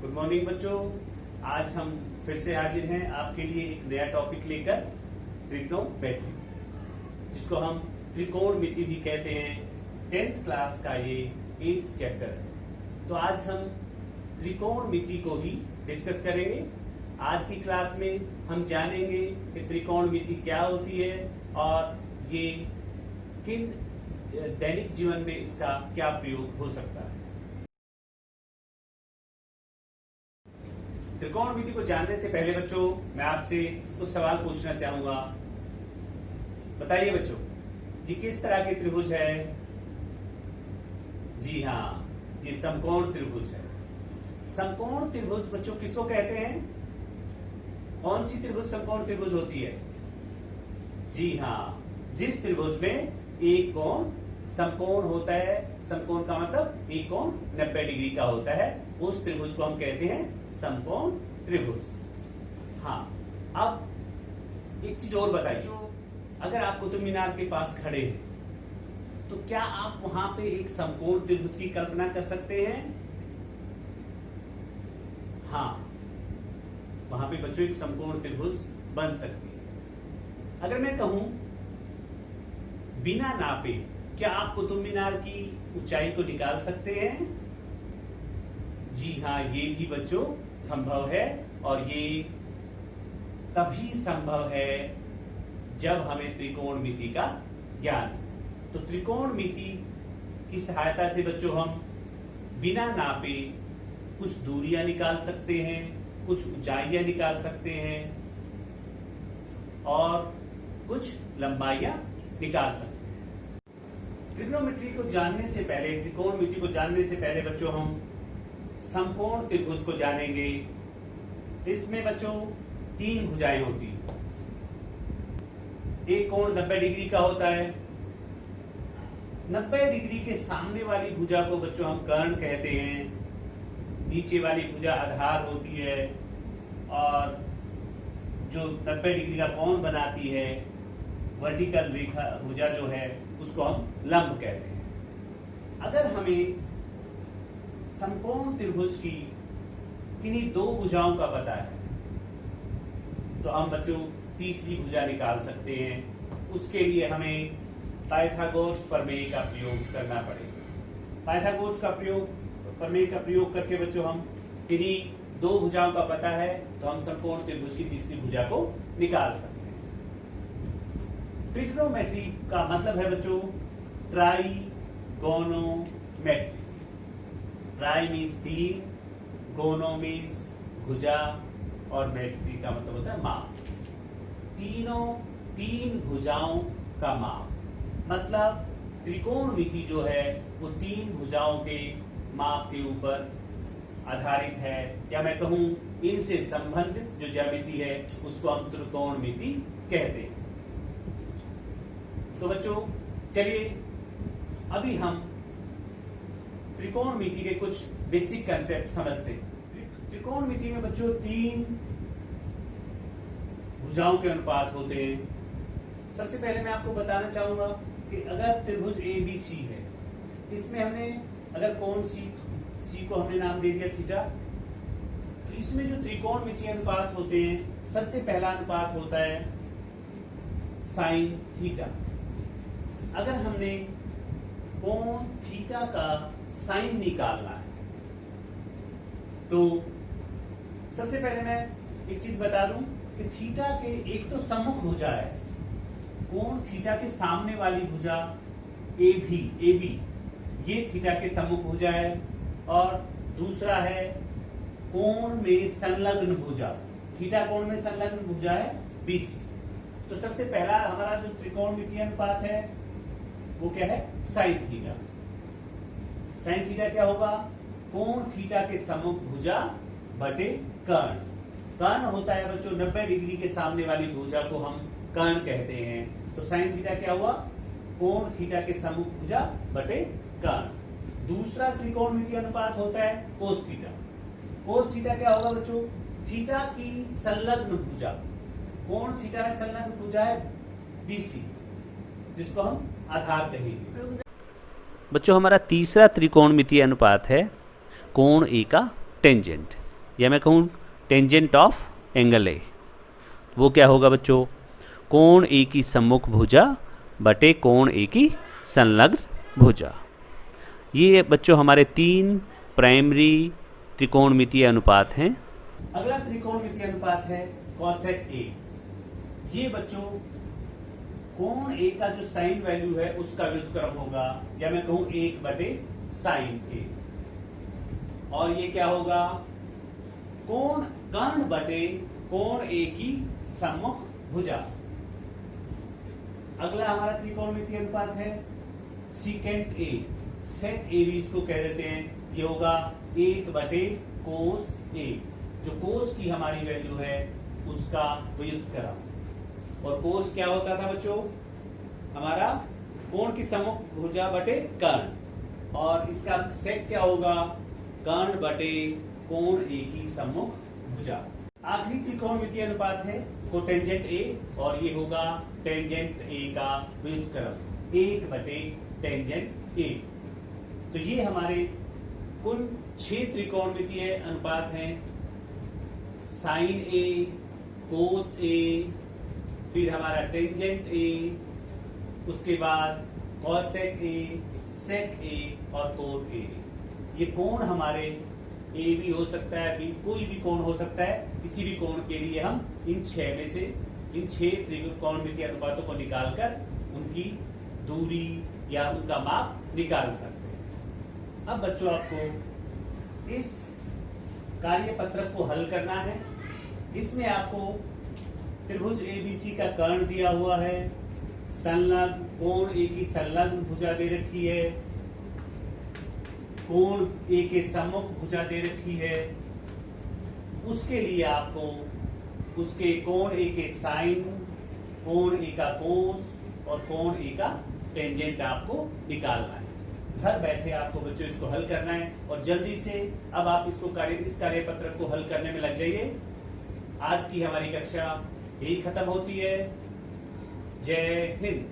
Good morning बच्चों। आज हम फिर से हाजिर हैं आपके लिए एक नया टॉपिक लेकर, ट्रिग्नोमेट्री, जिसको हम त्रिकोणमिति भी कहते हैं। 10th क्लास का ये 8th चैप्टर है। तो आज हम त्रिकोणमिति को ही डिस्कस करेंगे। आज की क्लास में हम जानेंगे कि त्रिकोणमिति क्या होती है और ये किन दैनिक जीवन में इसका क्या प्रयोग हो सकता है। त्रिकोणमिति को जानने से पहले बच्चों मैं आपसे कुछ सवाल पूछना चाहूंगा। बताइए बच्चों, ये किस तरह के त्रिभुज है? जी हाँ, ये समकोण त्रिभुज है। समकोण त्रिभुज बच्चों किसको कहते हैं? कौन सी त्रिभुज समकोण त्रिभुज होती है? जी हाँ, जिस त्रिभुज में एक कोण समकोण होता है। समकोण का मतलब एक कोण 90 डिग्री का होता है, उस त्रिभुज को हम कहते हैं समकोण त्रिभुज। हाँ, अब एक चीज और बताइए, अगर आप कुतुब मीनार के पास खड़े हैं तो क्या आप वहां पे एक समकोण त्रिभुज की कल्पना कर सकते हैं? हाँ, वहां पे बच्चों एक समकोण त्रिभुज बन सकती है। अगर मैं कहूं बिना नापे क्या आप कुतुब मीनार की ऊंचाई को निकाल सकते हैं? जी हाँ, ये भी बच्चों संभव है, और ये तभी संभव है जब हमें त्रिकोणमिति का ज्ञान। तो त्रिकोणमिति की सहायता से बच्चों हम बिना नापे कुछ दूरियां निकाल सकते हैं, कुछ ऊंचाइयां निकाल सकते हैं और कुछ लंबाइयां निकाल सकते हैं। त्रिकोणमिति को जानने से पहले, त्रिकोणमिति को जानने से पहले बच्चों हम समकोण त्रिभुज को जानेंगे। इसमें बच्चों 3 भुजाएं होती हैं। एक कोण 90 डिग्री का होता है। 90 डिग्री के सामने वाली भुजा को बच्चों हम कर्ण कहते हैं। नीचे वाली भुजा आधार होती है, और जो 90 डिग्री का कोण बनाती है, वर्टिकल रेखा भुजा जो है, उसको हम लंब कहते हैं। अगर हमें समकोण त्रिभुज की किन्हीं 2 भुजाओं का पता है तो हम बच्चों तीसरी भुजा निकाल सकते हैं। उसके लिए हमें पाइथागोरस प्रमेय का प्रयोग करना पड़ेगा। पाइथागोरस का प्रमेय का प्रयोग करके बच्चों हम किन्हीं 2 भुजाओं का पता है तो हम समकोण त्रिभुज की तीसरी भुजा को निकाल सकते हैं। ट्रिग्नोमेट्री का मतलब है बच्चों ट्राइगोनोमेट्री। ट्राई मीन्स 3, गोनो मीन्स भुजा, और मेट्री का मतलब होता है माप। 3 भुजाओं का माप, मतलब त्रिकोणमिति जो है वो 3 भुजाओं के माप के ऊपर आधारित है, या मैं कहूं इनसे संबंधित जो ज्यामिति है उसको हम त्रिकोणमिति कहते हैं। तो बच्चों चलिए अभी हम त्रिकोणमिति के कुछ बेसिक कंसेप्ट समझते हैं। त्रिकोणमिति में बच्चों 3 भुजाओं के अनुपात होते हैं। सबसे पहले मैं आपको बताना चाहूंगा कि अगर त्रिभुज ABC है, इसमें हमने अगर कोण C को हमने नाम दे दिया थीटा, तो इसमें जो त्रिकोणमिति अनुपात होते हैं, सबसे पहला अनुपात होता है साइन थीटा। अगर हमने कोण थीटा का साइन निकालना है तो सबसे पहले मैं एक चीज बता दूं कि थीटा के एक तो सम्मुख भुजा है, कोण थीटा के सामने वाली भुजा AB, ये थीटा के सम्मुख भुजा है, और दूसरा है कोण में संलग्न भुजा, थीटा कोण में संलग्न भुजा है BC। तो सबसे पहला हमारा जो त्रिकोणमितीय अनुपात है वो क्या है? Sine theta. साइन थीटा क्या होगा? कोण थीटा के सम्मुख भुजा बटे कर्ण। कर्ण होता है बच्चों 90 डिग्री के सामने वाली भुजा को हम कर्ण कहते हैं। तो साइन थीटा क्या हुआ? कोण थीटा के सम्मुख भुजा बटे कर्ण। दूसरा त्रिकोणमितीय अनुपात होता है कोस थीटा। कोस थीटा क्या होगा बच्चों? थीटा की संलग्न भुजा, कोण थीटा में संलग्न भुजा है BC, जिसको हम आधार कहेंगे। बच्चों हमारा तीसरा त्रिकोणमितीय अनुपात है कोण A का टेंजेंट। या मैं कहूँ टेंजेंट ऑफ एंगल ए, वो क्या होगा बच्चों, कोण ए की सम्मुख भुजा बटे कोण ए की संलग्न भुजा। ये बच्चों हमारे 3 प्राइमरी त्रिकोणमितीय अनुपात हैं। अगला त्रिकोणमितीय अनुपात है कॉसेक ए। ये बच्चों कोण ए का जो साइन वैल्यू है उसका व्युत्क्रम होगा, या मैं कहूं 1 बटे साइन ए। और ये क्या होगा, कर्ण बटे कोण ए की सम्मुख भुजा। अगला हमारा त्रिकोणमितीय अनुपात है सीकेंट ए, सेक ए भी इसको कह देते हैं। ये होगा 1 बटे कोस ए, जो कोस की हमारी वैल्यू है उसका व्युत्क्रम। और कोस क्या होता था बच्चों, हमारा कोण की सम्मुख भुजा बटे कर्ण, और इसका सेक क्या होगा, कर्ण बटे कोण ए की सम्मुख भुजा। आखिरी त्रिकोणमितीय अनुपात है कोटेंजेंट ए, और ये होगा टेंजेंट ए का व्युत्क्रम 1 बटे टेंजेंट ए। तो ये हमारे कुल 6 त्रिकोणमितीय अनुपात हैं, साइन ए, कोस ए, फिर हमारा टेंजेंट ए, उसके बाद कॉसेक ए, सेक ए और कोण ए। ये कोण हमारे ए भी हो सकता है, बी, कोई भी कोण हो सकता है। किसी भी कोण के लिए हम इन 6 में से इन 6 त्रिकोणमितीय अनुपातों को निकालकर उनकी दूरी या उनका माप निकाल सकते हैं। अब बच्चों आपको इस कार्यपत्रक को हल करना है। इसमें आपको त्रिभुज एबीसी का कर्ण दिया हुआ है, संलग्न कोण ए की संलग्न भुजा दे रखी है, कोण ए के सम्मुख भुजा दे रखी है। उसके लिए आपको उसके कोण ए के साइन, कोण ए का कोस और कोण ए का टेंजेंट आपको निकालना है। घर बैठे आपको बच्चों इसको हल करना है, और जल्दी से अब आप इस कार्यपत्रक को हल करने में लग जाइए। आज की हमारी कक्षा यही खत्म होती है। जय हिंद।